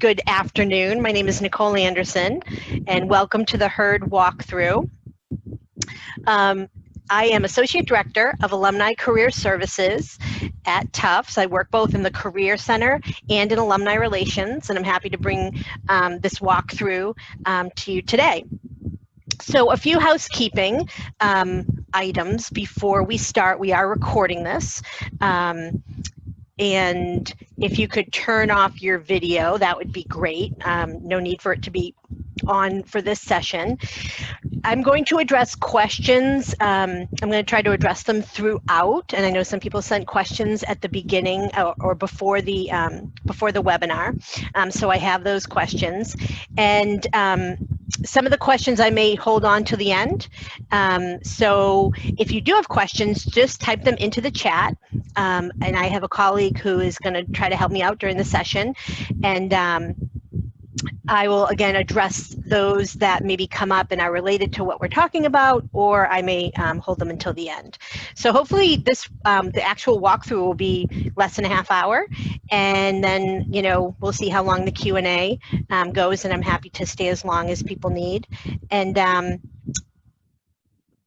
Good afternoon. My name is Nicole Anderson, and welcome to the HERD walkthrough. I am Associate Director of Alumni Career Services at Tufts. I work both in the Career Center and in Alumni Relations, and I'm happy to bring this walkthrough to you today. So a few housekeeping items before we start. We are recording this. And if you could turn off your video, that would be great. No need for it to be on for this session. I'm going to address questions. I'm going to try to address them throughout, and I know some people sent questions at the beginning or before the webinar, so I have those questions. And some of the questions I may hold on to the end. So if you do have questions, just type them into the chat. And I have a colleague who is going to try to help me out during the session. And I will again address those that maybe come up and are related to what we're talking about, or I may hold them until the end. So hopefully this, the actual walkthrough will be less than a half hour, and then, you know, we'll see how long the Q&A goes, and I'm happy to stay as long as people need. And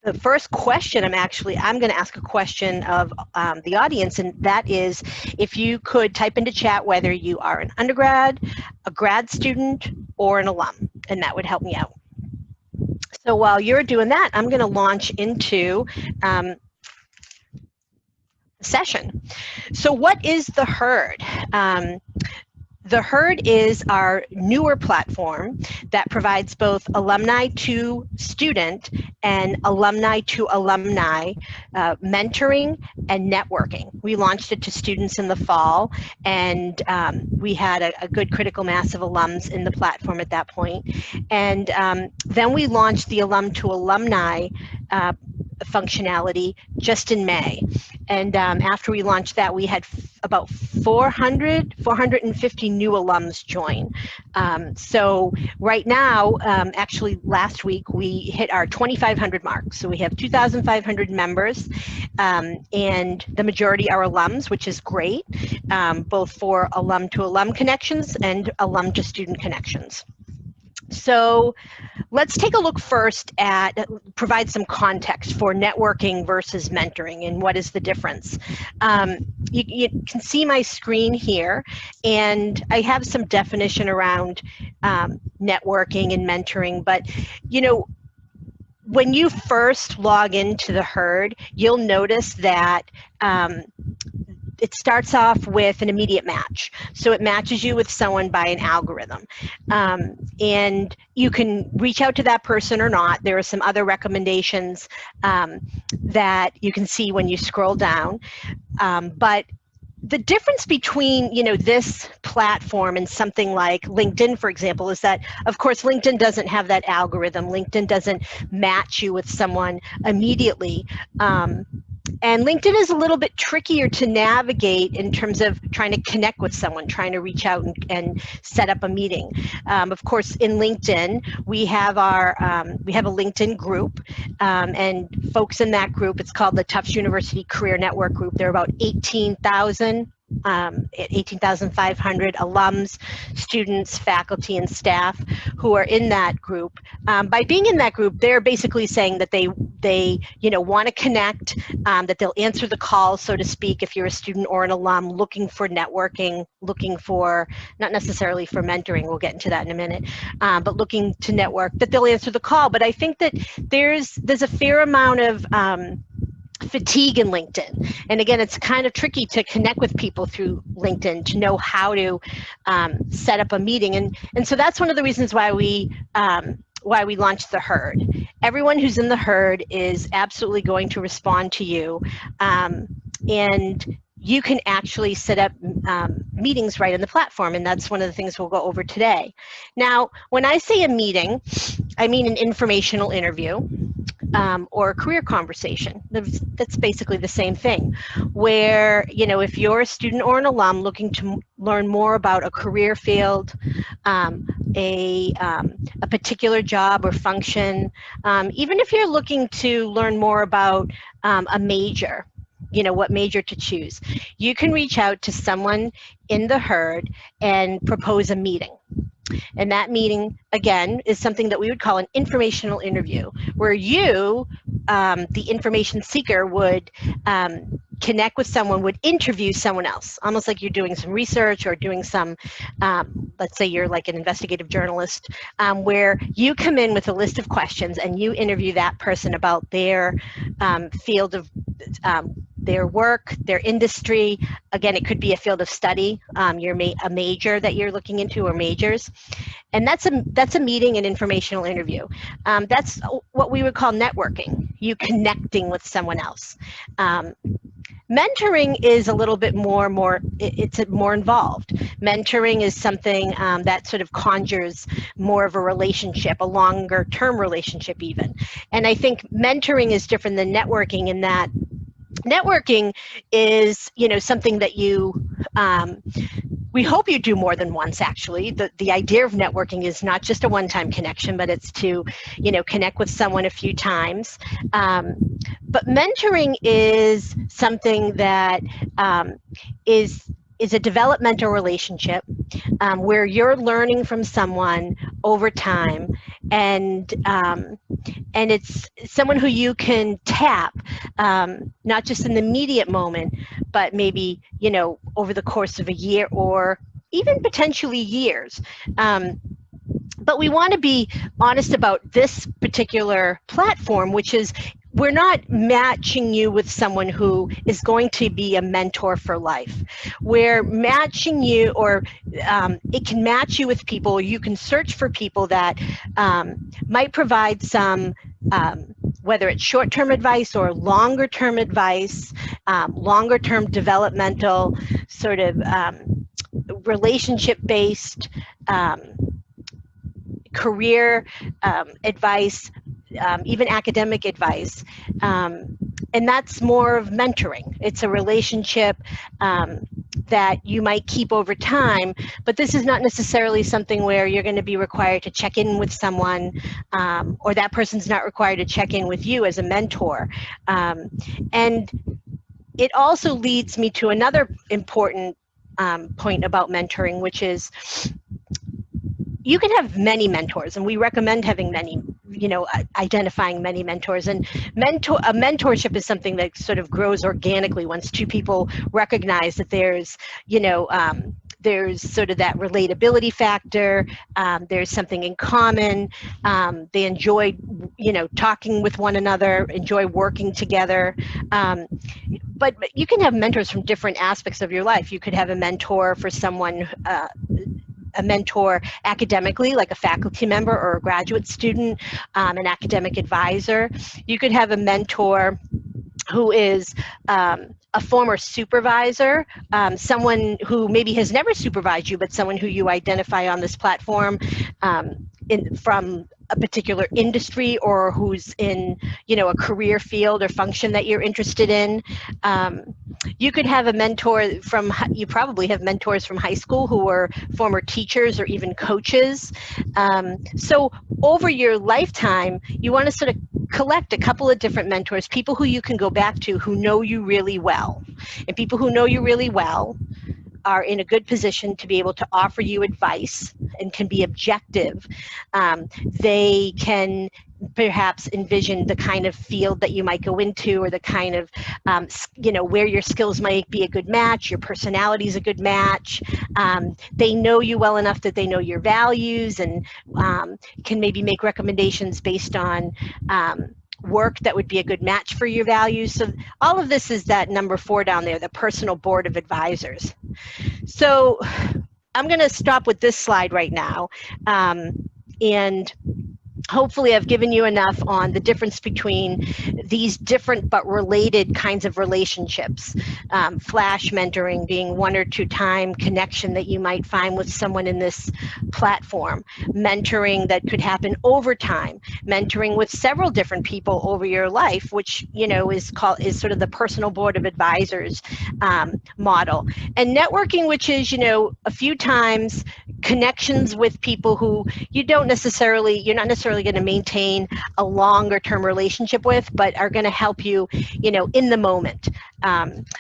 the first question I'm going to ask a question of the audience, and that is if you could type into chat whether you are an undergrad, a grad student, or an alum, and that would help me out. So while you're doing that, I'm going to launch into the session. So what is the HERD? The HERD is our newer platform that provides both alumni to student and alumni to alumni mentoring and networking. We launched it to students in the fall, and we had a good critical mass of alums in the platform at that point. And then we launched the alum to alumni functionality just in May. And after we launched that, we had about 450 new alums join. So right now, actually last week, we hit our 2,500 mark. So we have 2,500 members, and the majority are alums, which is great, both for alum to alum connections and alum to student connections. So let's take a look first at, provide some context for networking versus mentoring and what is the difference. You can see my screen here, and I have some definition around networking and mentoring, but you know, when you first log into the HERD, you'll notice that it starts off with an immediate match. So it matches you with someone by an algorithm. And you can reach out to that person or not. There are some other recommendations that you can see when you scroll down. But the difference between, you know, this platform and something like LinkedIn, for example, is that, of course, LinkedIn doesn't have that algorithm. LinkedIn doesn't match you with someone immediately. And LinkedIn is a little bit trickier to navigate in terms of trying to connect with someone, trying to reach out and set up a meeting. Of course, in LinkedIn, we have our we have a LinkedIn group, and folks in that group, it's called the Tufts University Career Network Group. There are about 18,500 alums, students, faculty, and staff who are in that group. By being in that group, they're basically saying that they you know, want to connect, that they'll answer the call, so to speak, if you're a student or an alum looking for networking, looking for, not necessarily for mentoring, we'll get into that in a minute, but looking to network, that they'll answer the call. But I think that there's a fair amount of fatigue in LinkedIn. And again, it's kind of tricky to connect with people through LinkedIn, to know how to set up a meeting. And so that's one of the reasons why we launched the HERD. Everyone who's in the HERD is absolutely going to respond to you. And you can actually set up meetings right in the platform, and that's one of the things we'll go over today. Now, when I say a meeting, I mean an informational interview or a career conversation. That's basically the same thing, where, you know, if you're a student or an alum looking to learn more about a career field, a particular job or function, even if you're looking to learn more about a major, what major to choose. You can reach out to someone in the herd and propose a meeting. And that meeting, again, is something that we would call an informational interview, where you, the information seeker, would connect with someone, would interview someone else, almost like you're doing some research or doing some, let's say you're like an investigative journalist, where you come in with a list of questions and you interview that person about their field of their work, their industry. Again, it could be a field of study, a major that you're looking into, or majors. And that's a meeting and informational interview. That's what we would call networking, you connecting with someone else. Mentoring is a little bit it's more involved. Mentoring is something that sort of conjures more of a relationship, a longer term relationship even. And I think mentoring is different than networking in that networking is, something that we hope you do more than once, actually. The idea of networking is not just a one-time connection, but it's to, connect with someone a few times. But mentoring is something that is a developmental relationship where you're learning from someone over time, and it's someone who you can tap, not just in the immediate moment, but maybe, over the course of a year or even potentially years. But we want to be honest about this particular platform, which is we're not matching you with someone who is going to be a mentor for life. We're matching you, or it can match you with people. You can search for people that might provide some, whether it's short-term advice or longer-term advice, longer-term developmental sort of relationship-based career advice, even academic advice, and that's more of mentoring. It's a relationship that you might keep over time, but this is not necessarily something where you're going to be required to check in with someone, or that person's not required to check in with you as a mentor. And it also leads me to another important point about mentoring, which is you can have many mentors, and we recommend having many, identifying many mentors. And a mentorship is something that sort of grows organically once two people recognize that there's, there's sort of that relatability factor. There's something in common. They enjoy, talking with one another, enjoy working together. But you can have mentors from different aspects of your life. You could have a mentor for someone, a mentor academically, like a faculty member or a graduate student, an academic advisor. You could have a mentor who is a former supervisor, someone who maybe has never supervised you, but someone who you identify on this platform from a particular industry, or who's in, a career field or function that you're interested in. You could have a mentor you probably have mentors from high school who were former teachers or even coaches. So over your lifetime, you want to sort of collect a couple of different mentors, people who you can go back to who know you really well. And people who know you really well are in a good position to be able to offer you advice and can be objective. They can perhaps envision the kind of field that you might go into, or the kind of, where your skills might be a good match, your personality is a good match. They know you well enough that they know your values, and can maybe make recommendations based on work that would be a good match for your values. So all of this is that number 4 down there, the personal board of advisors. So I'm going to stop with this slide right now, and hopefully I've given you enough on the difference between these different but related kinds of relationships. Flash mentoring being 1 or 2 time connection that you might find with someone in this platform. Mentoring that could happen over time. Mentoring with several different people over your life, which is sort of the personal board of advisors model. And networking, which is a few times connections with people who you're not necessarily actually going to maintain a longer term relationship with, but are going to help you, you know, in the moment.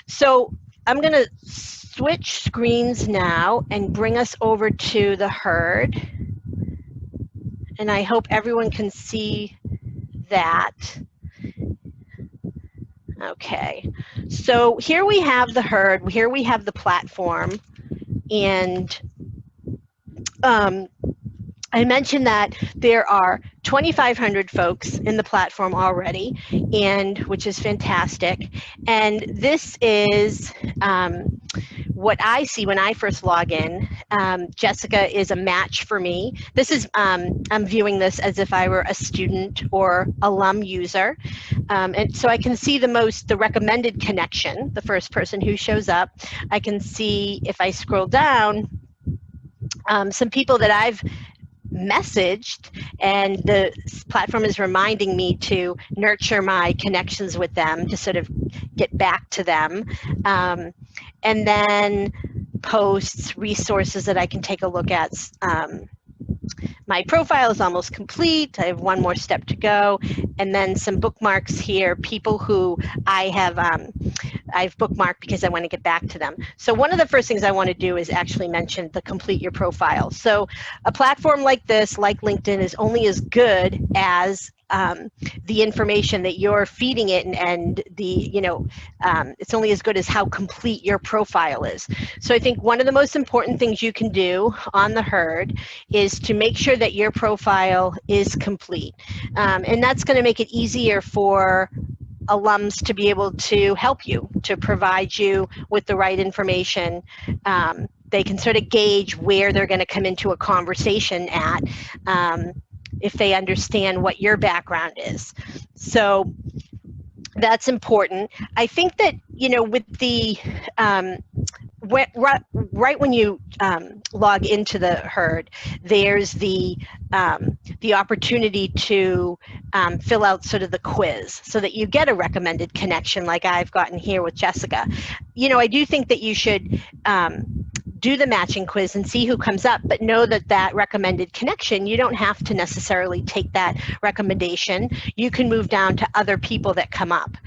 So I'm going to switch screens now and bring us over to the herd. And I hope everyone can see that. Okay, so here we have the herd, here we have the platform, and I mentioned that there are 2,500 folks in the platform already, and which is fantastic. And this is what I see when I first log in. Jessica is a match for me. This is, I'm viewing this as if I were a student or alum user. And so I can see the recommended connection, the first person who shows up. I can see, if I scroll down, some people that I've messaged, and the platform is reminding me to nurture my connections with them, to sort of get back to them. And then posts, resources that I can take a look at. My profile is almost complete. I have one more step to go. And then some bookmarks here, people who I've bookmarked because I want to get back to them. So one of the first things I want to do is actually mention the complete your profile. So a platform like this, like LinkedIn, is only as good as the information that you're feeding it, and the, you know, it's only as good as how complete your profile is. So I think one of the most important things you can do on the herd is to make sure that your profile is complete. And that's going to make it easier for alums to be able to help you, to provide you with the right information. They can sort of gauge where they're going to come into a conversation at, if they understand what your background is. So that's important. I think that, you know, with the, right when you log into the herd, there's the opportunity to fill out sort of the quiz so that you get a recommended connection like I've gotten here with Jessica. You know, I do think that you should do the matching quiz and see who comes up, but know that that recommended connection, you don't have to necessarily take that recommendation. You can move down to other people that come up.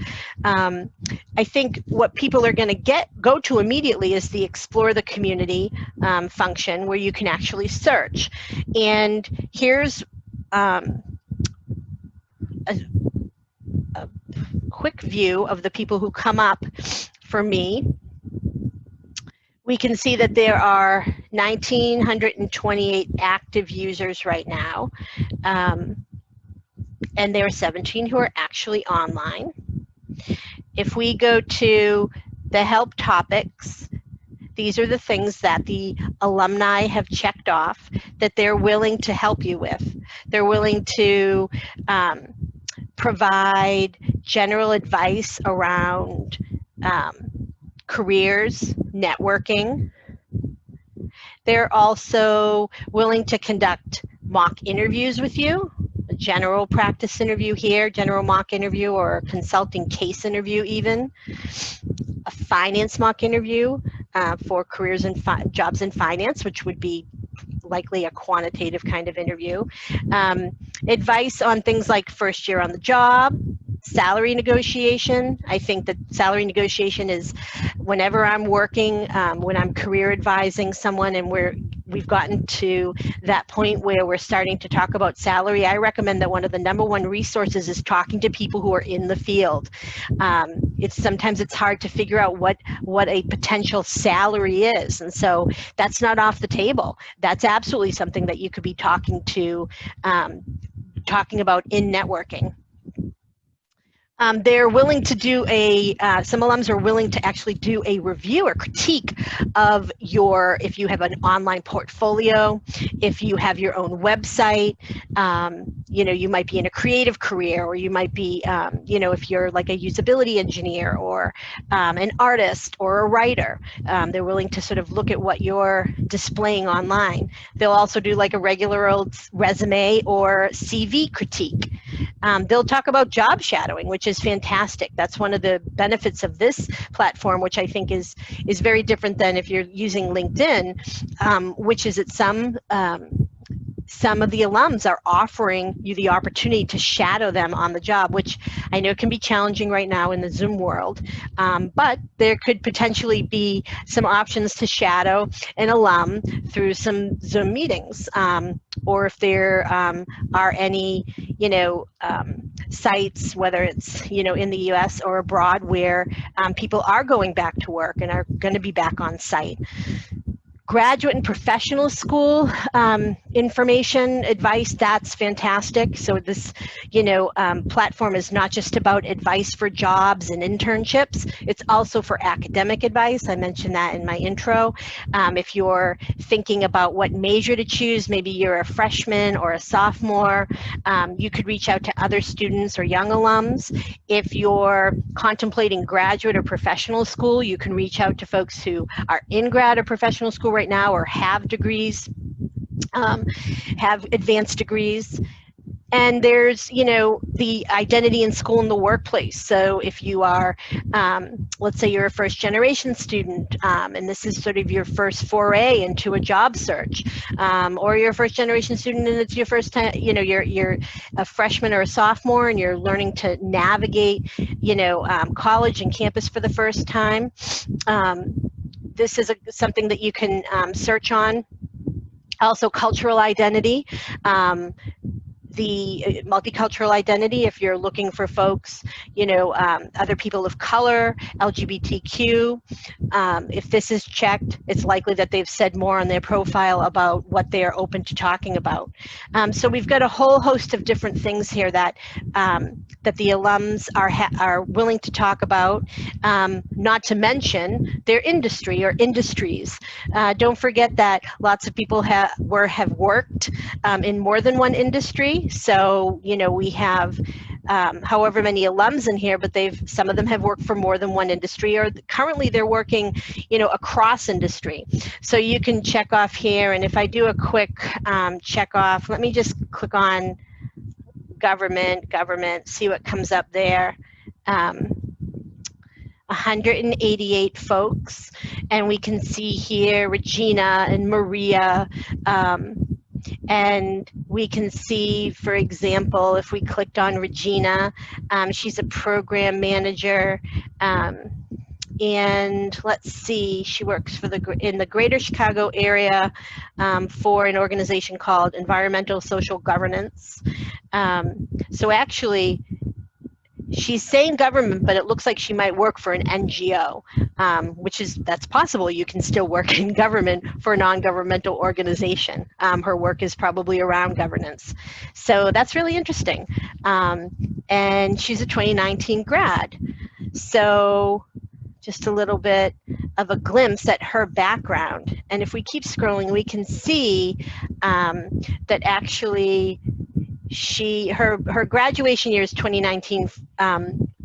I think what people are going to go to immediately is the Explore the Community function, where you can actually search. And here's a quick view of the people who come up for me. We can see that there are 1,928 active users right now, and there are 17 who are actually online. If we go to the help topics, these are the things that the alumni have checked off that they're willing to help you with. They're willing to provide general advice around careers, networking. They're also willing to conduct mock interviews with you, a general practice interview here, general mock interview, or a consulting case interview even, a finance mock interview for careers and jobs in finance, which would be likely a quantitative kind of interview, advice on things like first year on the job, salary negotiation. I think that salary negotiation is, whenever I'm working, when I'm career advising someone and we've gotten to that point where we're starting to talk about salary, I recommend that one of the #1 resources is talking to people who are in the field. Sometimes it's hard to figure out what a potential salary is, and so that's not off the table. That's absolutely something that you could be talking about in networking. They're willing to do some alums are willing to actually do a review or critique of if you have an online portfolio, if you have your own website, you know, you might be in a creative career, or you might be, you know, if you're like a usability engineer or an artist or a writer, they're willing to sort of look at what you're displaying online. They'll also do like a regular old resume or CV critique. They'll talk about job shadowing, which is fantastic. That's one of the benefits of this platform, which I think is very different than if you're using LinkedIn, which is at some some of the alums are offering you the opportunity to shadow them on the job, which I know can be challenging right now in the Zoom world, but there could potentially be some options to shadow an alum through some Zoom meetings, or if there are any, sites, whether it's, in the US or abroad, where people are going back to work and are going to be back on site. Graduate and professional school information, advice, that's fantastic. So this, platform is not just about advice for jobs and internships, it's also for academic advice. I mentioned that in my intro. If you're thinking about what major to choose, maybe you're a freshman or a sophomore, you could reach out to other students or young alums. If you're contemplating graduate or professional school, you can reach out to folks who are in grad or professional school right now or have degrees, have advanced degrees. And there's, the identity in school and the workplace. So if you are, let's say you're a first generation student, and this is sort of your first foray into a job search, or you're a first generation student and it's your first time, you're a freshman or a sophomore and you're learning to navigate, college and campus for the first time. This is something that you can search on. Also, cultural identity. The multicultural identity, if you're looking for folks, other people of color, LGBTQ, if this is checked, it's likely that they've said more on their profile about what they are open to talking about. So we've got a whole host of different things here that that the alums are willing to talk about, not to mention their industry or industries. Don't forget that lots of people have worked in more than one industry. So, we have however many alums in here, but some of them have worked for more than one industry, or currently they're working, across industry. So you can check off here, and if I do a quick check off, let me just click on government, see what comes up there. 188 folks, and we can see here Regina and Maria, and we can see, for example, if we clicked on Regina, she's a program manager, and let's see, she works in the greater Chicago area for an organization called Environmental Social Governance. So actually, she's saying government, but it looks like she might work for an NGO, that's possible. You can still work in government for a non-governmental organization. Her work is probably around governance. So that's really interesting. And she's a 2019 grad. So just a little bit of a glimpse at her background. And if we keep scrolling, we can see that actually her graduation year is 2019,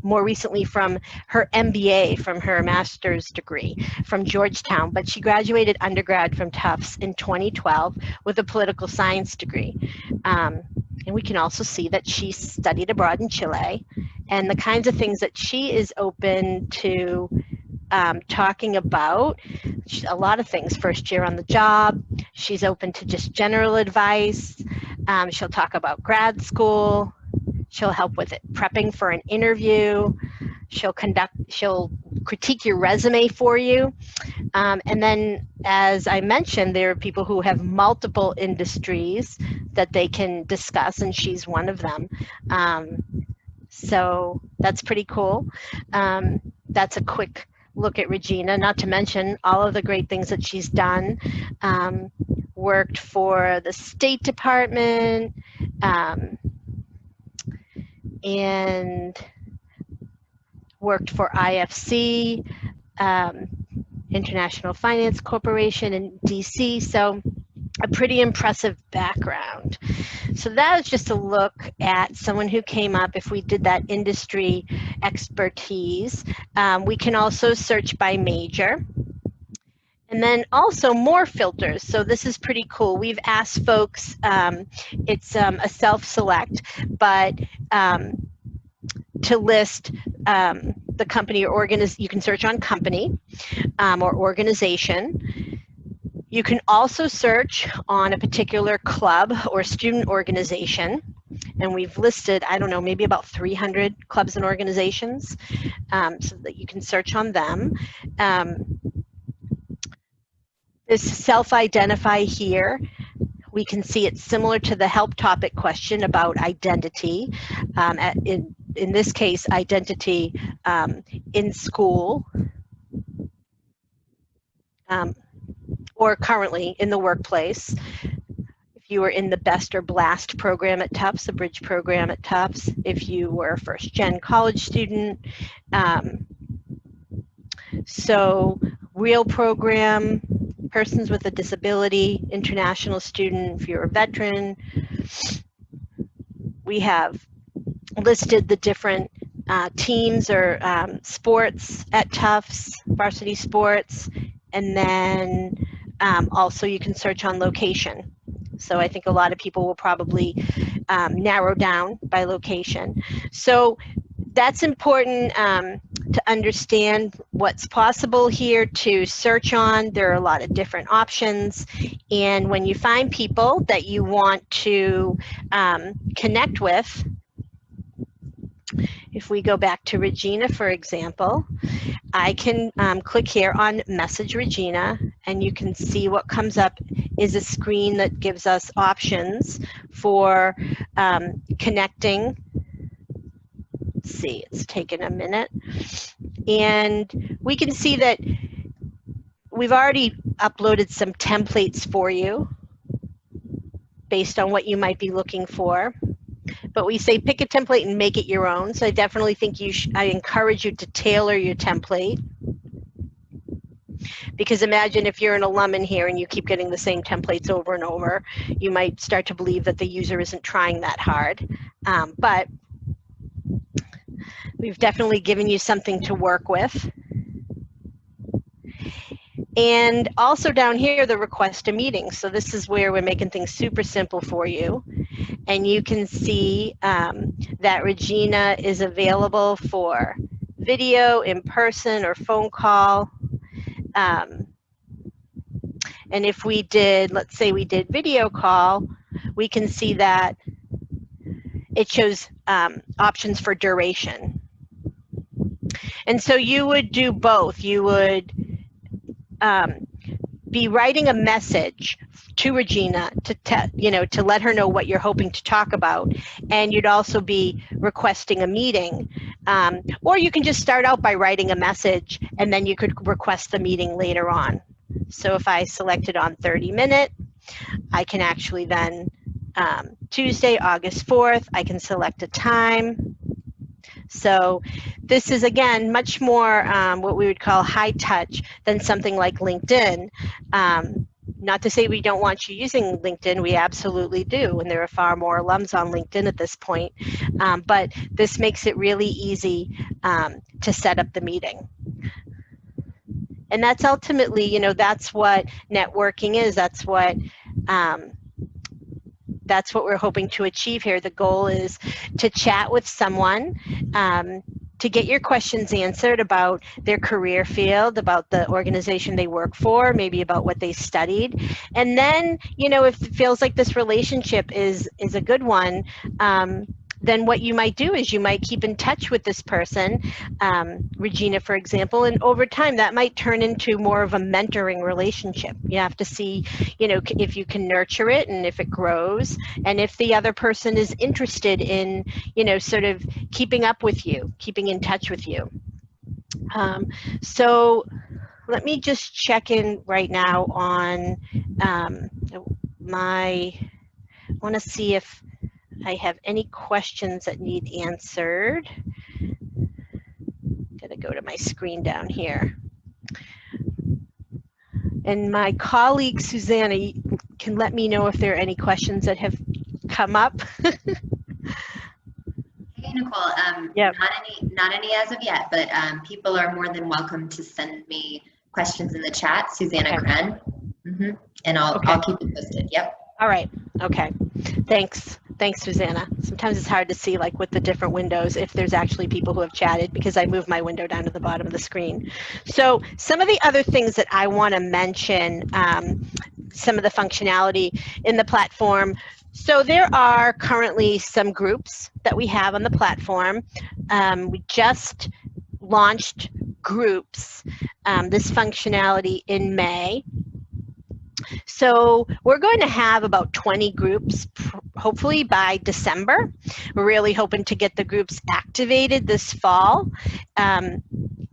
more recently from her MBA, from her master's degree from Georgetown, but she graduated undergrad from Tufts in 2012 with a political science degree. And we can also see that she studied abroad in Chile, and the kinds of things that she is open to talking about, a lot of things. First year on the job, she's open to just general advice. She'll talk about grad school. She'll help with it, prepping for an interview. She'll critique your resume for you. And then, as I mentioned, there are people who have multiple industries that they can discuss, and she's one of them. So that's pretty cool. That's a quick look at Regina, not to mention all of the great things that she's done. Worked for the State Department, and worked for IFC, International Finance Corporation in DC. So a pretty impressive background. So that was just a look at someone who came up. If we did that industry expertise, we can also search by major. And then also more filters. So this is pretty cool. We've asked folks, it's a self-select, but to list the company or you can search on company or organization. You can also search on a particular club or student organization, and we've listed, I don't know, maybe about 300 clubs and organizations, so that you can search on them. This self-identify here, we can see it's similar to the help topic question about identity. In this case, identity in school, or currently in the workplace. If you were in the BEST or BLAST program at Tufts, a bridge program at Tufts, if you were a first-gen college student. So real program, persons with a disability, international student, if you're a veteran. We have listed the different teams or sports at Tufts, varsity sports, and then also you can search on location. So I think a lot of people will probably narrow down by location. So that's important to understand what's possible here to search on. There are a lot of different options. And when you find people that you want to connect with, if we go back to Regina, for example, I can click here on Message Regina, and you can see what comes up is a screen that gives us options for connecting. Let's see, it's taken a minute. And we can see that we've already uploaded some templates for you based on what you might be looking for. But we say pick a template and make it your own. So I definitely think I encourage you to tailor your template. Because imagine if you're an alum in here and you keep getting the same templates over and over, you might start to believe that the user isn't trying that hard. But we've definitely given you something to work with. And also down here, the request a meeting. So this is where we're making things super simple for you. And you can see that Regina is available for video, in person, or phone call. And if we did, let's say we did video call, we can see that it shows options for duration. And so you would do both. You would be writing a message to Regina to let her know what you're hoping to talk about, and you'd also be requesting a meeting. Or you can just start out by writing a message, and then you could request the meeting later on. So if I selected on 30-minute, I can actually then, Tuesday, August 4th, I can select a time. So this is, again, much more what we would call high touch than something like LinkedIn. Not to say we don't want you using LinkedIn, we absolutely do, and there are far more alums on LinkedIn at this point. But this makes it really easy to set up the meeting. And that's ultimately, that's what networking is. That's what we're hoping to achieve here. The goal is to chat with someone, to get your questions answered about their career field, about the organization they work for, maybe about what they studied. And then, if it feels like this relationship is a good one, then what you might do is you might keep in touch with this person, Regina, for example, and over time that might turn into more of a mentoring relationship. You have to see, if you can nurture it and if it grows, and if the other person is interested in, sort of keeping up with you, keeping in touch with you. So let me just check in right now on I want to see if I have any questions that need answered. Gotta go to my screen down here. And my colleague, Susanna, can let me know if there are any questions that have come up. Hey, Nicole, Yep. not any as of yet, but people are more than welcome to send me questions in the chat, Susanna Kren, and I'll keep you posted, yep. All right, okay, thanks Thanks, Susanna. Sometimes it's hard to see, like with the different windows, if there's actually people who have chatted, because I moved my window down to the bottom of the screen. So some of the other things that I want to mention, some of the functionality in the platform. So there are currently some groups that we have on the platform. We just launched groups, this functionality in May. So we're going to have about 20 groups, hopefully by December. We're really hoping to get the groups activated this fall. And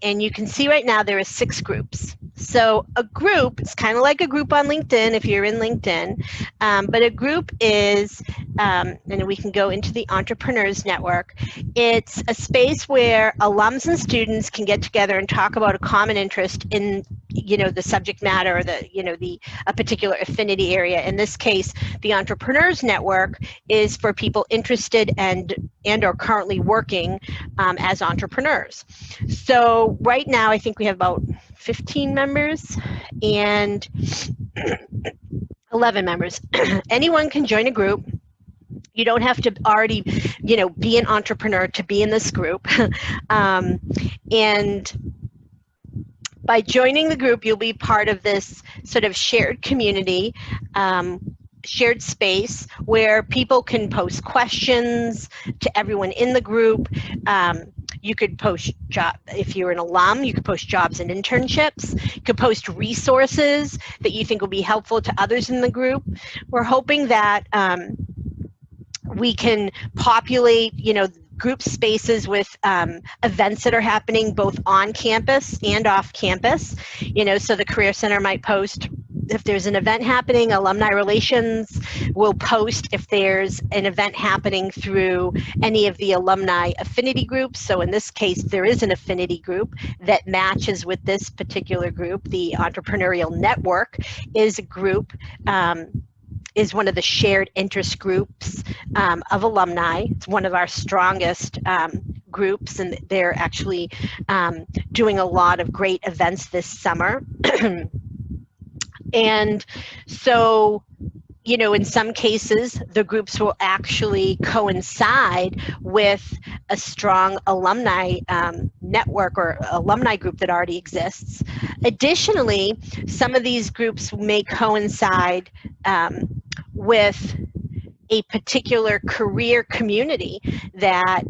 you can see right now there are 6 groups. So a group, it's kind of like a group on LinkedIn if you're in LinkedIn, but a group is, and we can go into the Entrepreneurs Network, it's a space where alums and students can get together and talk about a common interest in, you know, the subject matter or the, you know, a particular affinity area. In this case, the Entrepreneurs Network is for people interested and or currently working as entrepreneurs. So right now, I think we have about 15 members and 11 members. Anyone can join a group. You don't have to already, you know, be an entrepreneur to be in this group. And by joining the group, you'll be part of this sort of shared community, shared space where people can post questions to everyone in the group. You could post if you're an alum, you could post jobs and internships. You could post resources that you think will be helpful to others in the group. We're hoping that we can populate, you know, group spaces with events that are happening both on campus and off campus. You know, so the Career Center might post if there's an event happening. Alumni Relations will post if there's an event happening through any of the alumni affinity groups. So in this case, there is an affinity group that matches with this particular group. The Entrepreneurial Network is a group, is one of the shared interest groups of alumni. It's one of our strongest groups, and they're actually doing a lot of great events this summer. And so, you know, in some cases, the groups will actually coincide with a strong alumni network or alumni group that already exists. Additionally, some of these groups may coincide with a particular career community that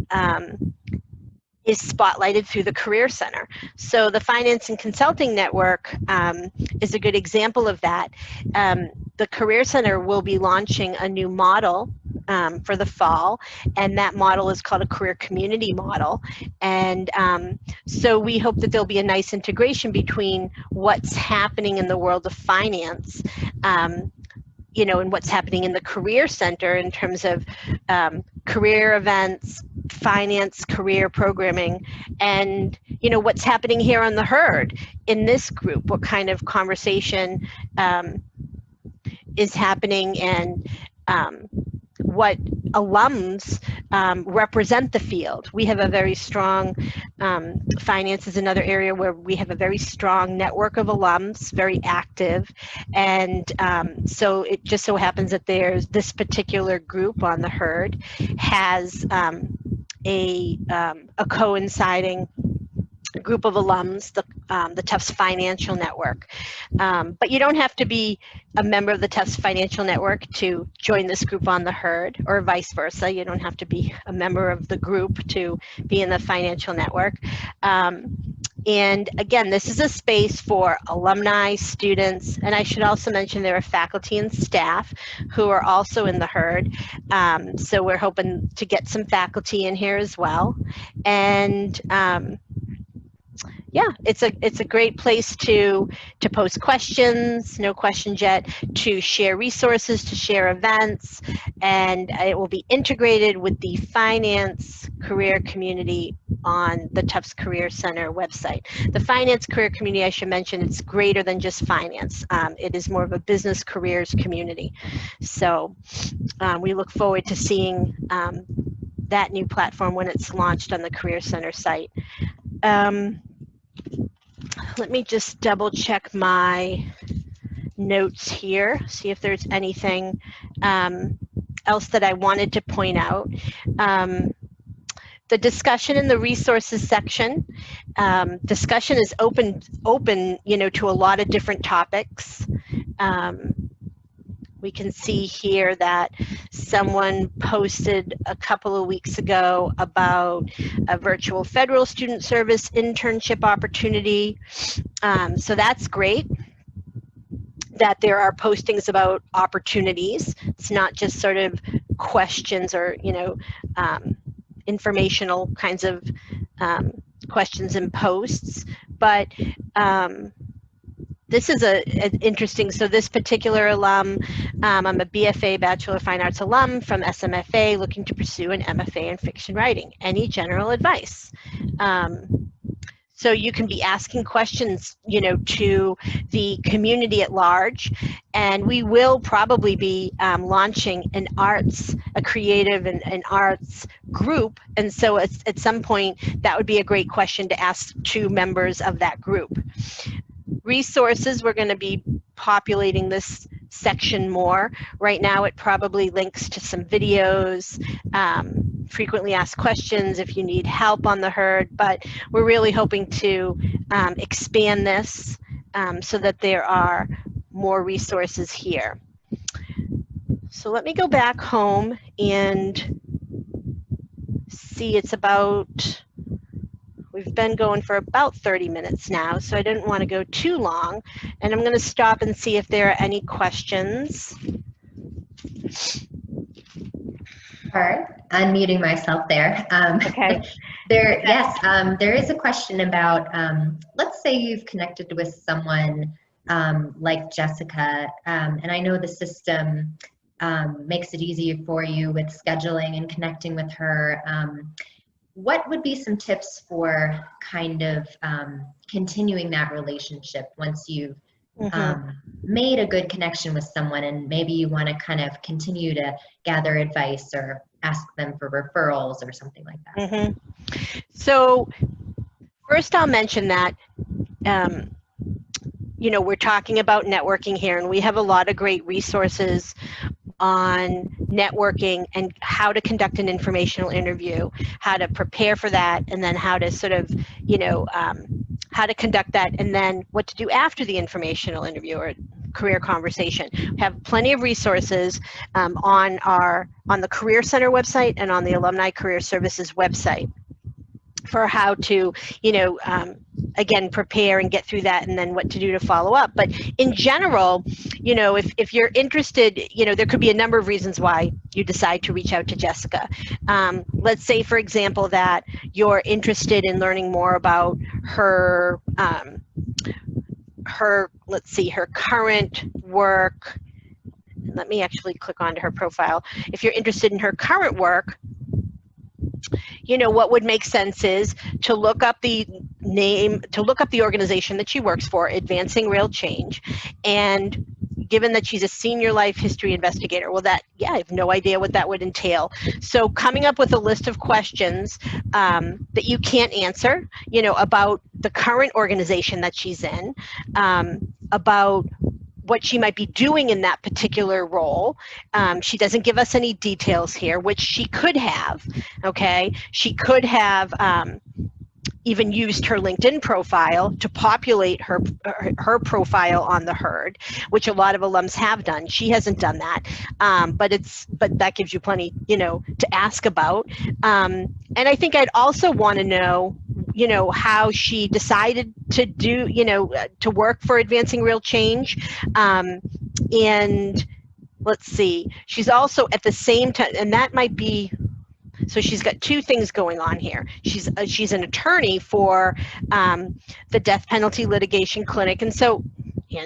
is spotlighted through the Career Center. So the Finance and Consulting Network is a good example of that. The Career Center will be launching a new model for the fall, and that model is called a career community model. And so we hope that there'll be a nice integration between what's happening in the world of finance, you know, and what's happening in the Career Center in terms of career events, finance, career programming, and, you know, what's happening here on the Herd in this group, what kind of conversation is happening, and what alums represent the field. We have a very strong, finance is another area where we have a very strong network of alums, very active. And so it just so happens that there's this particular group on the Herd has a coinciding group of alums, the Tufts Financial Network. But you don't have to be a member of the Tufts Financial Network to join this group on the Herd, or vice versa. You don't have to be a member of the group to be in the financial network. And again, this is a space for alumni, students, and I should also mention there are faculty and staff who are also in the Herd. So we're hoping to get some faculty in here as well. And yeah, it's a great place to post questions, no questions yet, to share resources, to share events, and it will be integrated with the finance career community on the Tufts Career Center website. The finance career community, I should mention, it's greater than just finance. It is more of a business careers community. So we look forward to seeing that new platform when it's launched on the Career Center site. Let me just double check my notes here, see if there's anything else that I wanted to point out. The discussion in the resources section, discussion is open, to a lot of different topics. We can see here that someone posted a couple of weeks ago about a virtual federal student service internship opportunity. So that's great that there are postings about opportunities. It's not just sort of questions or, informational kinds of questions and posts, but this is interesting. So this particular alum, I'm a BFA, Bachelor of Fine Arts alum from SMFA, looking to pursue an MFA in fiction writing. Any general advice? So you can be asking questions, to the community at large, and we will probably be launching a creative and arts group. And so at some point, that would be a great question to ask to members of that group. Resources, we're going to be populating this section more. Right now, it probably links to some videos, frequently asked questions if you need help on the herd, but we're really hoping to expand this so that there are more resources here. So let me go back home and see. We've been going for about 30 minutes now, so I didn't want to go too long. And I'm going to stop and see if there are any questions. Unmuting myself there. Okay. Yes, there is a question about, let's say you've connected with someone like Jessica, and I know the system makes it easier for you with scheduling and connecting with her. What would be some tips for kind of continuing that relationship once you've made a good connection with someone, and maybe you want to kind of continue to gather advice or ask them for referrals or something like that? So first I'll mention that we're talking about networking here, and we have a lot of great resources on networking and how to conduct an informational interview, how to prepare for that, and then how to sort of, how to conduct that, and then what to do after the informational interview or career conversation. We have plenty of resources on the Career Center website and on the Alumni Career Services website for how to, again, prepare and get through that, and then what to do to follow up. But in general, if you're interested, there could be a number of reasons why you decide to reach out to Jessica. Let's say, for example, that you're interested in learning more about her current work. Let me actually click onto her profile. If you're interested in her current work, what would make sense is to look up the organization that she works for, Advancing Real Change. And given that she's a senior life history investigator, I have no idea what that would entail. So coming up with a list of questions that you can't answer, about the current organization that she's in, about what she might be doing in that particular role. She doesn't give us any details here, which she could have, okay? She could have even used her LinkedIn profile to populate her profile on the herd, which a lot of alums have done. She hasn't done that, but that gives you plenty, to ask about. And I think I'd also want to know, how she decided to do, to work for Advancing Real Change. And let's see, she's also at the same time, and that might be, so she's got two things going on here. She's an attorney for the Death Penalty Litigation Clinic, and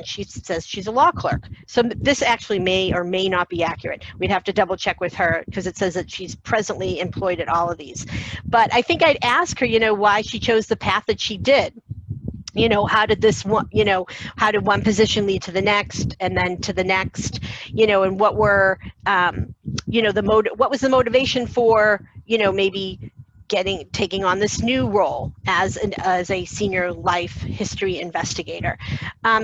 she says she's a law clerk. So this actually may or may not be accurate. We'd have to double check with her because it says that she's presently employed at all of these. But I think I'd ask her, why she chose the path that she did. How did this one, how did one position lead to the next and then to the next, and what were, what was the motivation for, maybe taking on this new role as a senior life history investigator.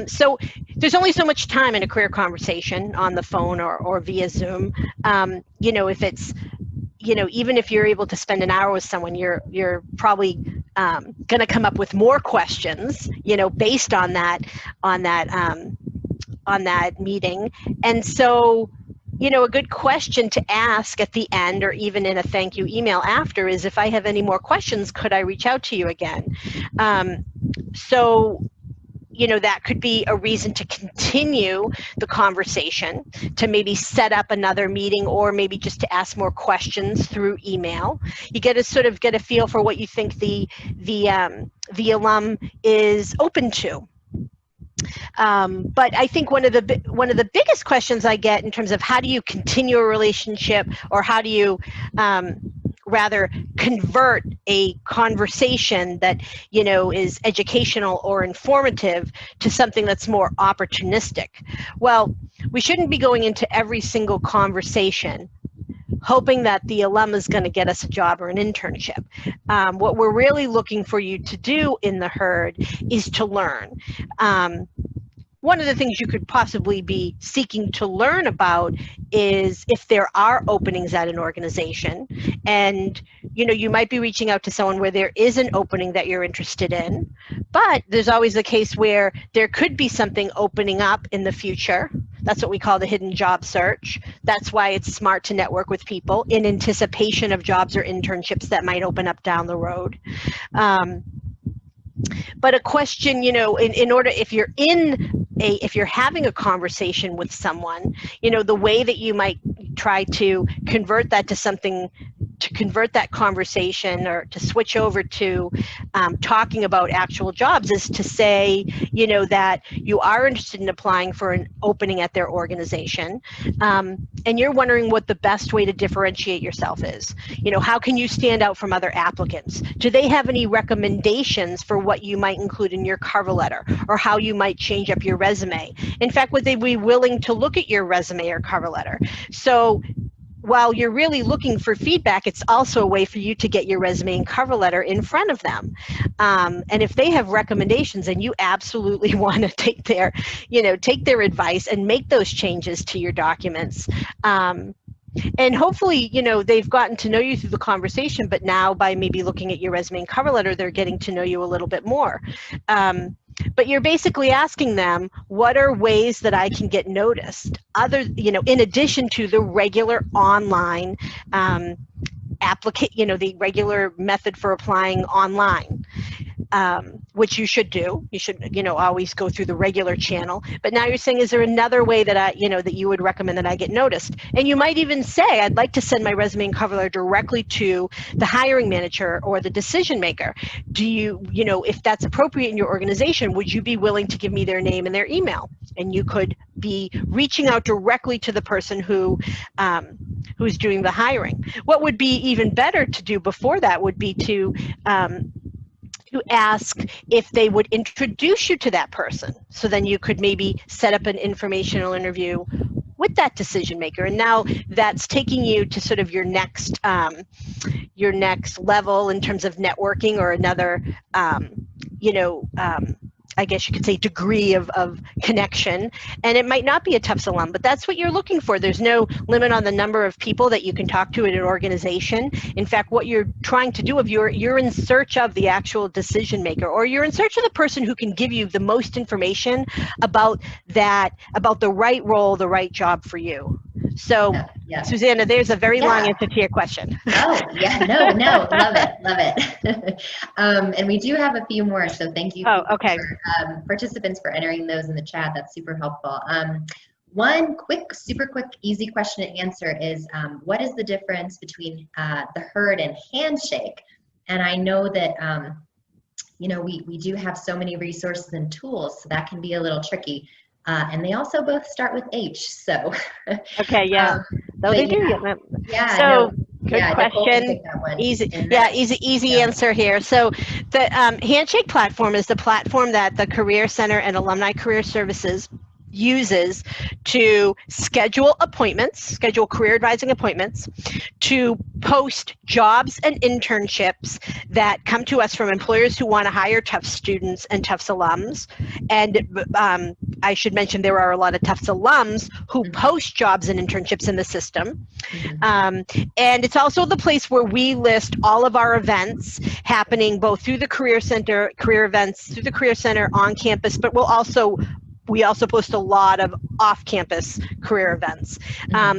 So there's only so much time in a career conversation on the phone or via Zoom. If it's, even if you're able to spend an hour with someone, you're probably going to come up with more questions, based on that meeting. And so, a good question to ask at the end, or even in a thank you email after, is, if I have any more questions, could I reach out to you again? So that could be a reason to continue the conversation, to maybe set up another meeting, or maybe just to ask more questions through email. You get a feel for what you think the alum is open to. But I think one of the biggest questions I get in terms of how do you continue a relationship, or how do you rather convert a conversation that is educational or informative to something that's more opportunistic. Well, we shouldn't be going into every single conversation hoping that the alum is going to get us a job or an internship. What we're really looking for you to do in the herd is to learn. One of the things you could possibly be seeking to learn about is if there are openings at an organization, and you might be reaching out to someone where there is an opening that you're interested in, but there's always a case where there could be something opening up in the future. That's what we call the hidden job search. That's why it's smart to network with people in anticipation of jobs or internships that might open up down the road. But a question, in order, if you're having a conversation with someone, the way that you might try to convert that conversation, or to switch over to talking about actual jobs, is to say, that you are interested in applying for an opening at their organization, and you're wondering what the best way to differentiate yourself is. How can you stand out from other applicants? Do they have any recommendations for what you might include in your cover letter, or how you might change up your resume? In fact, would they be willing to look at your resume or cover letter? So while you're really looking for feedback, it's also a way for you to get your resume and cover letter in front of them. And if they have recommendations, then you absolutely want to take their advice and make those changes to your documents. And hopefully, they've gotten to know you through the conversation, but now by maybe looking at your resume and cover letter, they're getting to know you a little bit more. But you're basically asking them, what are ways that I can get noticed, in addition to the regular online the regular method for applying online, which you should do. You should, always go through the regular channel. But now you're saying, is there another way that that you would recommend that I get noticed? And you might even say, I'd like to send my resume and cover letter directly to the hiring manager or the decision maker. Do you, if that's appropriate in your organization, would you be willing to give me their name and their email? And you could be reaching out directly to the person who's doing the hiring. What would be even better to do before that would be to ask if they would introduce you to that person. So then you could maybe set up an informational interview with that decision maker. And now that's taking you to sort of your next level in terms of networking, or another, I guess you could say, degree of connection. And it might not be a Tufts alum, but that's what you're looking for. There's no limit on the number of people that you can talk to at an organization. In fact, what you're trying to do, if you're in search of the actual decision maker, or you're in search of the person who can give you the most information about the right role, the right job for you. So, yeah. Susanna, there's a very long answer to your question. Oh, yeah, no, love it. And we do have a few more, so thank you participants for entering those in the chat. That's super helpful. One super quick, easy question to answer is, what is the difference between the herd and handshake? And I know that, we do have so many resources and tools, so that can be a little tricky. And they also both start with H, so. Okay, yeah. They do. Yeah. So, good question. Easy answer here. So, the Handshake platform is the platform that the Career Center and Alumni Career Services uses to schedule appointments, schedule career advising appointments, to post jobs and internships that come to us from employers who want to hire Tufts students and Tufts alums. And I should mention there are a lot of Tufts alums who post jobs and internships in the system. And it's also the place where we list all of our events happening both through the Career Center, career events through the Career Center on campus, but we also post a lot of off-campus career events.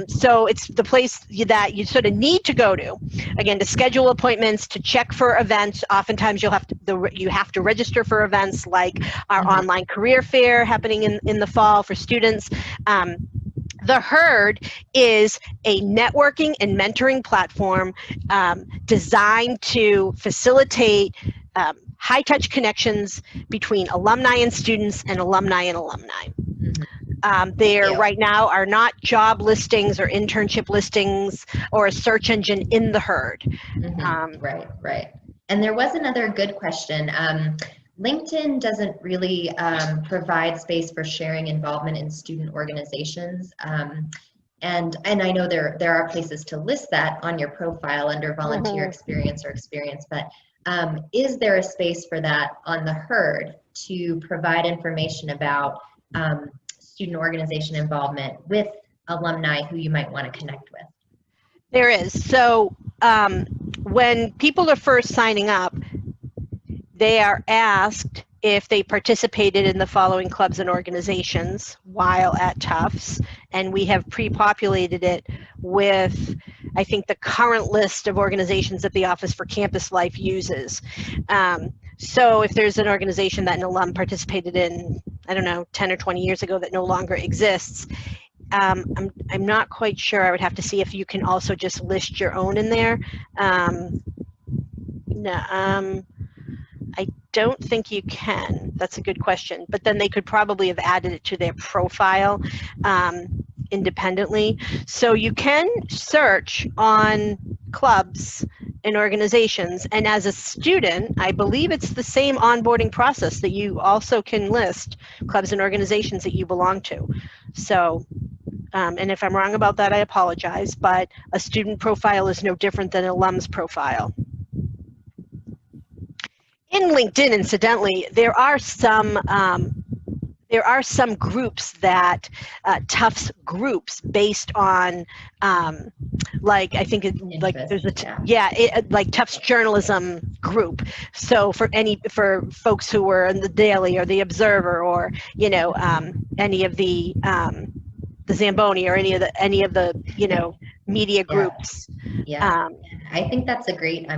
So it's the place that you sort of need to go to, again, to schedule appointments, to check for events. Oftentimes you have to register for events like our online career fair happening in the fall for students. The Herd is a networking and mentoring platform designed to facilitate high-touch connections between alumni and students and alumni and alumni. There right now are not job listings or internship listings or a search engine in the Herd. Right. And there was another good question. LinkedIn doesn't really provide space for sharing involvement in student organizations. And I know there are places to list that on your profile under volunteer experience or experience, but is there a space for that on the Herd to provide information about student organization involvement with alumni who you might want to connect with? There is. So when people are first signing up, they are asked if they participated in the following clubs and organizations while at Tufts, and we have pre-populated it with, I think, the current list of organizations that the Office for Campus Life uses. So if there's an organization that an alum participated in, I don't know, 10 or 20 years ago that no longer exists, I'm not quite sure. I would have to see if you can also just list your own in there. I don't think you can. That's a good question. But then they could probably have added it to their profile independently. So you can search on clubs and organizations. And as a student, I believe it's the same onboarding process that you also can list clubs and organizations that you belong to. So, and if I'm wrong about that, I apologize. But a student profile is no different than an alum's profile. In LinkedIn, incidentally, there are some groups that Tufts groups based on, like I think like there's like Tufts journalism group. So for folks who were in the Daily or the Observer or any of the Zamboni or any of the media groups. I think that's a great.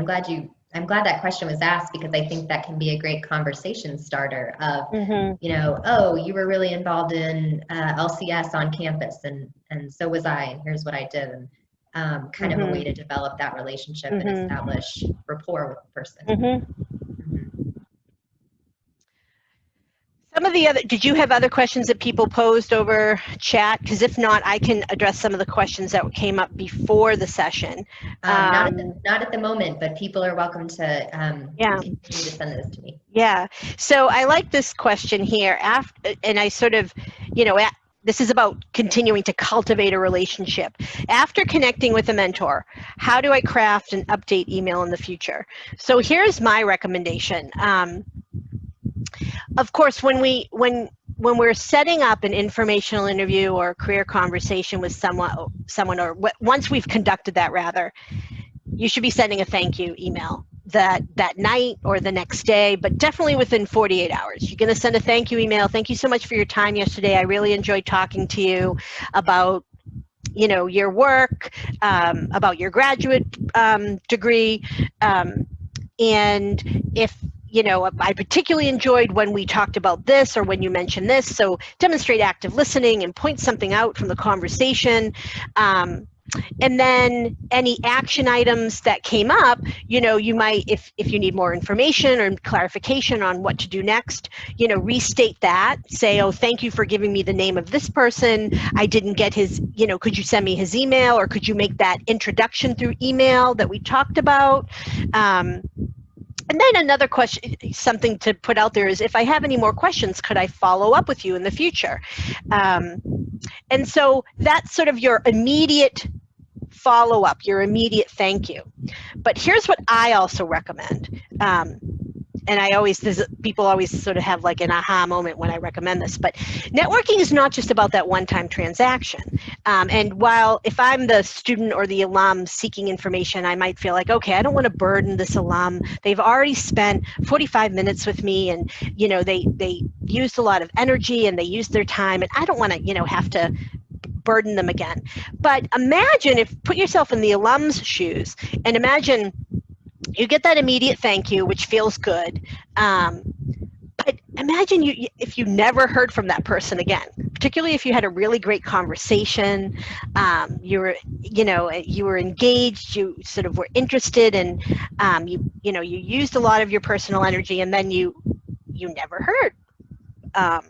I'm glad that question was asked, because I think that can be a great conversation starter of, oh, you were really involved in LCS on campus, and so was I, and here's what I did, and kind of a way to develop that relationship and establish rapport with the person. Some of the other, did you have other questions that people posed over chat? Because if not, I can address some of the questions that came up before the session. Not at the moment, but people are welcome to continue to send those to me. Yeah, so I like this question here. And I sort of, this is about continuing to cultivate a relationship. After connecting with a mentor, how do I craft an update email in the future? So here's my recommendation. Of course, when we're setting up an informational interview or a career conversation with someone, or once we've conducted that, rather, you should be sending a thank you email that night or the next day, but definitely within 48 hours. You're going to send a thank you email. Thank you so much for your time yesterday. I really enjoyed talking to you about your work, about your graduate degree, and if I particularly enjoyed when we talked about this or when you mentioned this. So demonstrate active listening and point something out from the conversation. And then any action items that came up, you might, if you need more information or clarification on what to do next, restate that. Say, oh, thank you for giving me the name of this person. I didn't get his, could you send me his email, or could you make that introduction through email that we talked about? And then another question, something to put out there is, if I have any more questions, could I follow up with you in the future? And so that's sort of your immediate follow-up, your immediate thank you. But here's what I also recommend. And people always sort of have like an aha moment when I recommend this, but networking is not just about that one-time transaction. And while if I'm the student or the alum seeking information, I might feel like, okay, I don't want to burden this alum. They've already spent 45 minutes with me, and they used a lot of energy and they used their time, and I don't want to have to burden them again. But put yourself in the alum's shoes and imagine you get that immediate thank you, which feels good. But imagine if you never heard from that person again, particularly if you had a really great conversation, you were engaged, you sort of were interested, and you used a lot of your personal energy, and then you never heard. I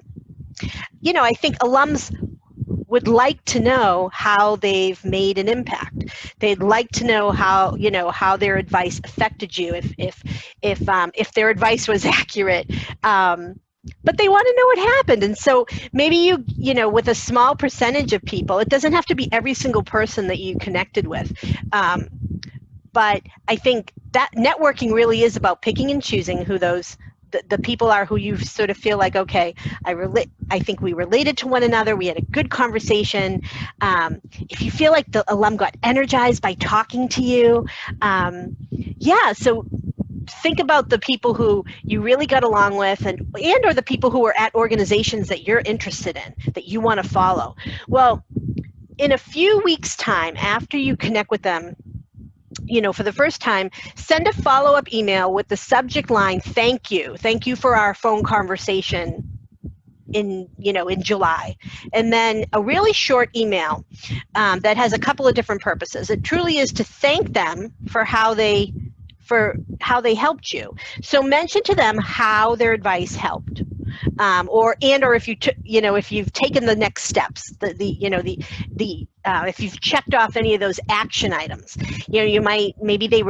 think alums would like to know how they've made an impact. They'd like to know how their advice affected you, if their advice was accurate. But they want to know what happened. And so maybe with a small percentage of people, it doesn't have to be every single person that you connected with. But I think that networking really is about picking and choosing who the people are who you sort of feel like, okay, I think we related to one another. We had a good conversation. If you feel like the alum got energized by talking to you, so think about the people who you really got along with and or the people who are at organizations that you're interested in, that you want to follow. Well, in a few weeks' time, after you connect with them, for the first time, send a follow-up email with the subject line, thank you for our phone conversation in July. And then a really short email that has a couple of different purposes. It truly is to thank them for how they helped you. So mention to them how their advice helped. Or if you've taken the next steps, if you've checked off any of those action items, maybe they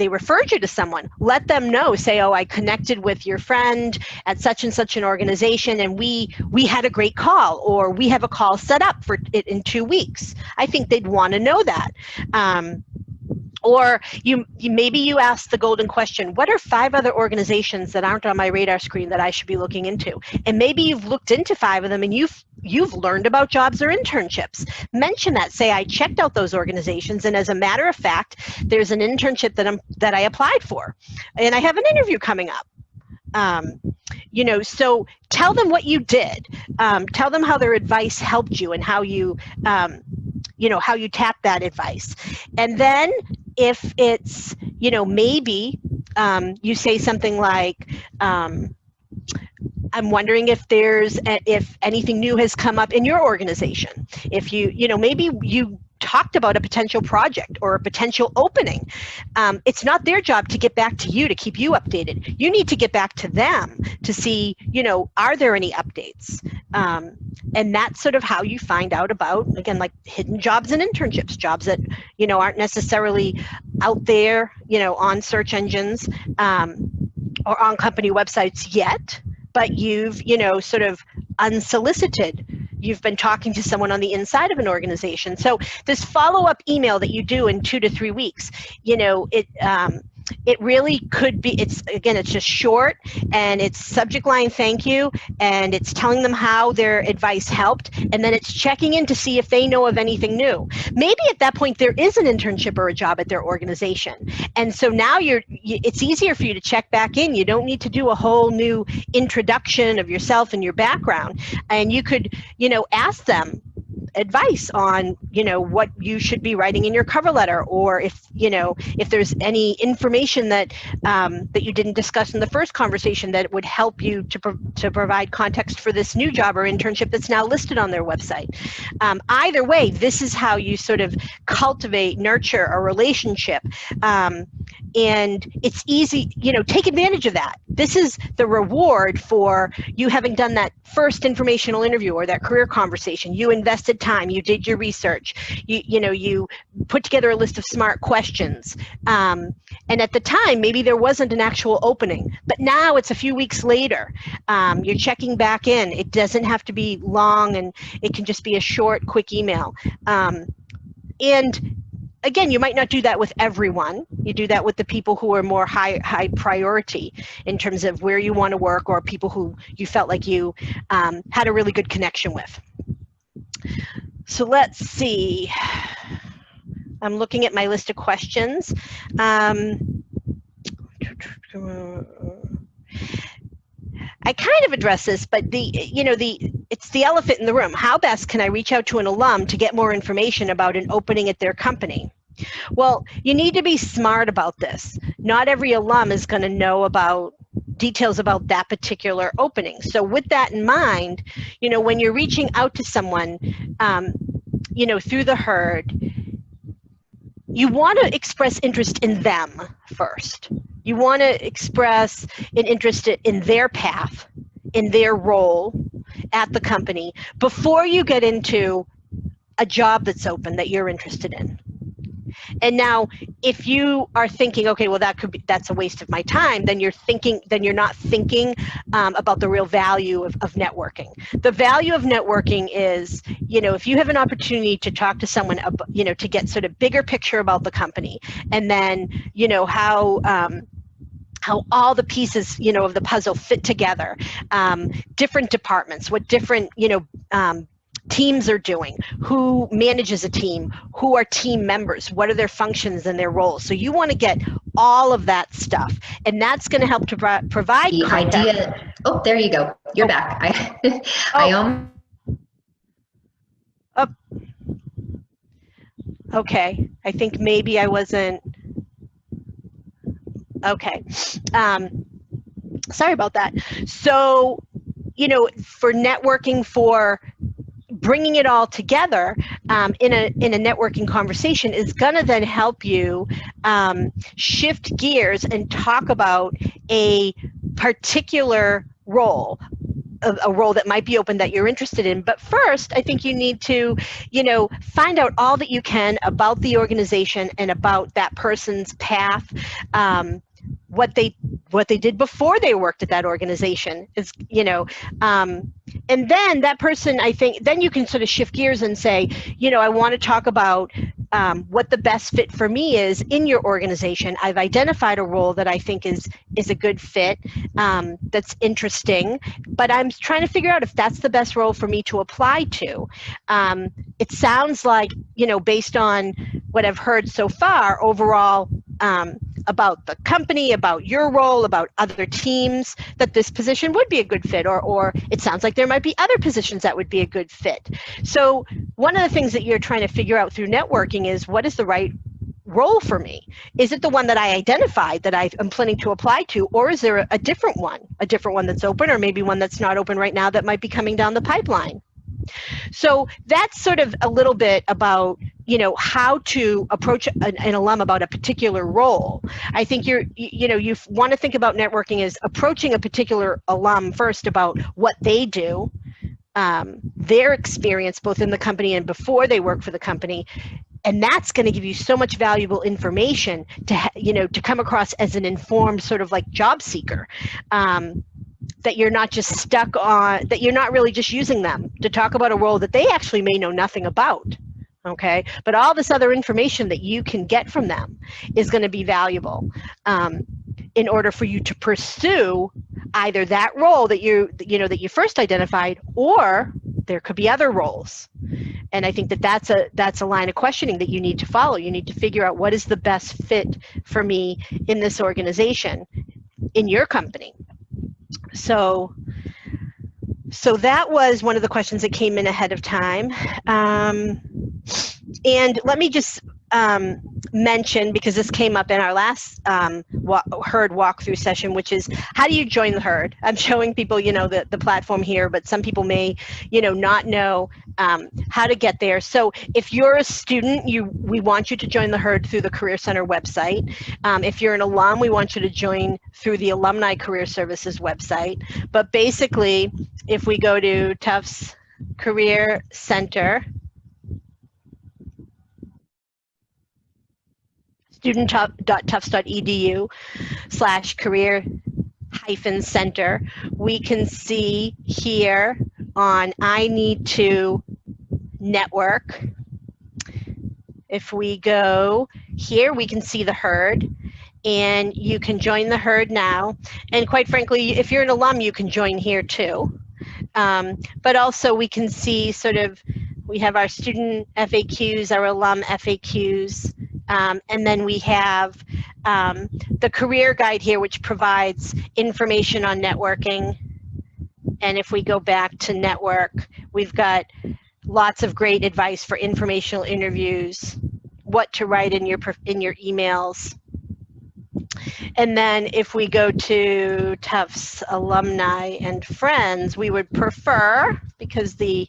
referred you to someone. Let them know. Say, oh, I connected with your friend at such and such an organization, and we had a great call, or we have a call set up for it in 2 weeks. I think they'd want to know that. Or maybe you ask the golden question, what are 5 other organizations that aren't on my radar screen that I should be looking into? And maybe you've looked into 5 of them and you've learned about jobs or internships. Mention that. Say, I checked out those organizations, and as a matter of fact, there's an internship that I applied for, and I have an interview coming up. So tell them what you did. Tell them how their advice helped you and how you tapped that advice. And then if it's, maybe you say something like, I'm wondering if anything new has come up in your organization. If maybe you talked about a potential project or a potential opening. It's not their job to get back to you to keep you updated. You need to get back to them to see, are there any updates? And that's sort of how you find out about, again, like hidden jobs and internships, jobs that, aren't necessarily out there, on search engines or on company websites yet, but you've, sort of unsolicited. You've been talking to someone on the inside of an organization. So this follow-up email that you do in 2 to 3 weeks, it really could be, it's just short, and it's subject line thank you, and it's telling them how their advice helped, and then it's checking in to see if they know of anything new. Maybe at that point there is an internship or a job at their organization, and so now it's easier for you to check back in. You don't need to do a whole new introduction of yourself and your background, and you could ask them advice on what you should be writing in your cover letter, or if there's any information that that you didn't discuss in the first conversation that would help you to provide context for this new job or internship that's now listed on their website. Either way, this is how you sort of cultivate, nurture a relationship And it's easy, take advantage of that. This is the reward for you having done that first informational interview or that career conversation. You invested time, you did your research, you put together a list of smart questions. And at the time, maybe there wasn't an actual opening, but now it's a few weeks later. You're checking back in. It doesn't have to be long, and it can just be a short, quick email. And again, you might not do that with everyone. You do that with the people who are more high priority in terms of where you want to work, or people who you felt like you had a really good connection with. So let's see. I'm looking at my list of questions. I kind of address this, but it's the elephant in the room. How best can I reach out to an alum to get more information about an opening at their company? Well, you need to be smart about this. Not every alum is going to know about details about that particular opening. So with that in mind, when you're reaching out to someone, through the herd, you want to express interest in them first. You want to express an interest in their path, in their role at the company, before you get into a job that's open that you're interested in. And now, if you are thinking, okay, well, that's a waste of my time, then you're not thinking about the real value of networking. The value of networking is, if you have an opportunity to talk to someone, to get sort of bigger picture about the company, and then, how all the pieces, of the puzzle fit together, different departments, what different, teams are doing, who manages a team, who are team members, what are their functions and their roles. So you want to get all of that stuff, and that's going to help to provide the context. idea. Oh, there you go. You're back. Okay, I think maybe I wasn't. Okay, sorry about that. So, for networking, for bringing it all together in a networking conversation is going to then help you shift gears and talk about a particular role, a role that might be open that you're interested in. But first, I think you need to, find out all that you can about the organization and about that person's path, what they did before they worked at that organization is, and then that person, I think, then you can sort of shift gears and say, I want to talk about what the best fit for me is in your organization. I've identified a role that I think is a good fit, that's interesting, but I'm trying to figure out if that's the best role for me to apply to. It sounds like, based on what I've heard so far, overall, about the company, about your role, about other teams, that this position would be a good fit, or it sounds like there might be other positions that would be a good fit. So one of the things that you're trying to figure out through networking is, what is the right role for me? Is it the one that I identified that I'm planning to apply to, or is there a different one that's open, or maybe one that's not open right now that might be coming down the pipeline? So that's sort of a little bit about, how to approach an alum about a particular role. I think you want to think about networking as approaching a particular alum first about what they do, their experience both in the company and before they work for the company. And that's going to give you so much valuable information to come across as an informed sort of like job seeker. That you're not just stuck on, that you're not really just using them to talk about a role that they actually may know nothing about, okay? But all this other information that you can get from them is going to be valuable in order for you to pursue either that role that you first identified, or there could be other roles. And I think that that's a line of questioning that you need to follow. You need to figure out, what is the best fit for me in this organization, in your company. So that was one of the questions that came in ahead of time. And let me just mention, because this came up in our last herd walkthrough session, which is how do you join the herd? I'm showing people, the platform here, but some people may, not know how to get there. So if you're a student, we want you to join the herd through the Career Center website. If you're an alum, we want you to join through the Alumni Career Services website. But basically, if we go to Tufts Career Center, student.tufts.edu/career-center, we can see here on I need to network. If we go here, we can see the herd, and you can join the herd now. And quite frankly, if you're an alum, you can join here too. But also we can see we have our student FAQs, our alum FAQs, and then we have the career guide here, which provides information on networking. And if we go back to network, we've got lots of great advice for informational interviews, what to write in your emails. And then if we go to Tufts Alumni and Friends, we would prefer, because the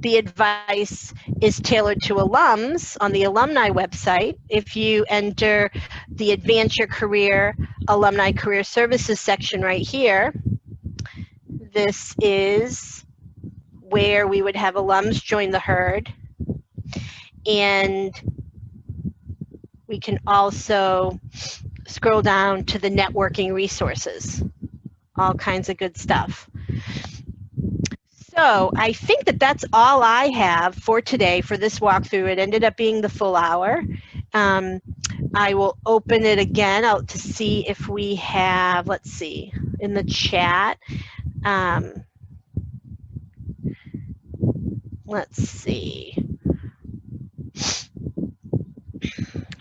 advice is tailored to alums on the alumni website. If you enter the Advance Your Career Alumni Career Services section right here, this is where we would have alums join the herd. And we can also scroll down to the networking resources, all kinds of good stuff. So I think that's all I have for today for this walkthrough. It ended up being the full hour. I will open it again out to see if we have, let's see, in the chat. Let's see.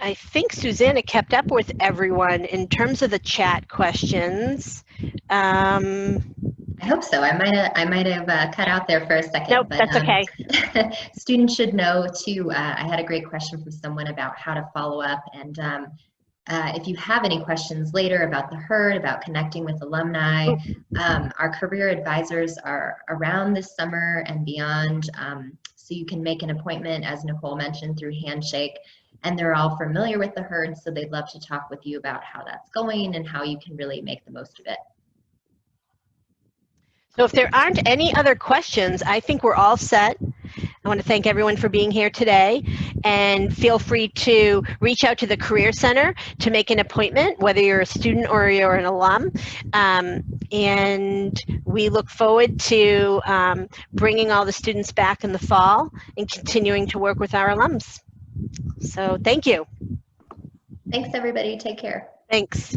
I think Susanna kept up with everyone in terms of the chat questions. I hope so. I might have cut out there for a second. Nope, but, that's okay. Students should know too. I had a great question from someone about how to follow up, and if you have any questions later about the herd, about connecting with alumni, our career advisors are around this summer and beyond, so you can make an appointment, as Nicole mentioned, through Handshake. And they're all familiar with the herd, so they'd love to talk with you about how that's going and how you can really make the most of it. So if there aren't any other questions, I think we're all set. I want to thank everyone for being here today, and feel free to reach out to the Career Center to make an appointment, whether you're a student or you're an alum. And we look forward to bringing all the students back in the fall and continuing to work with our alums. So thank you. Thanks, everybody. Take care. Thanks.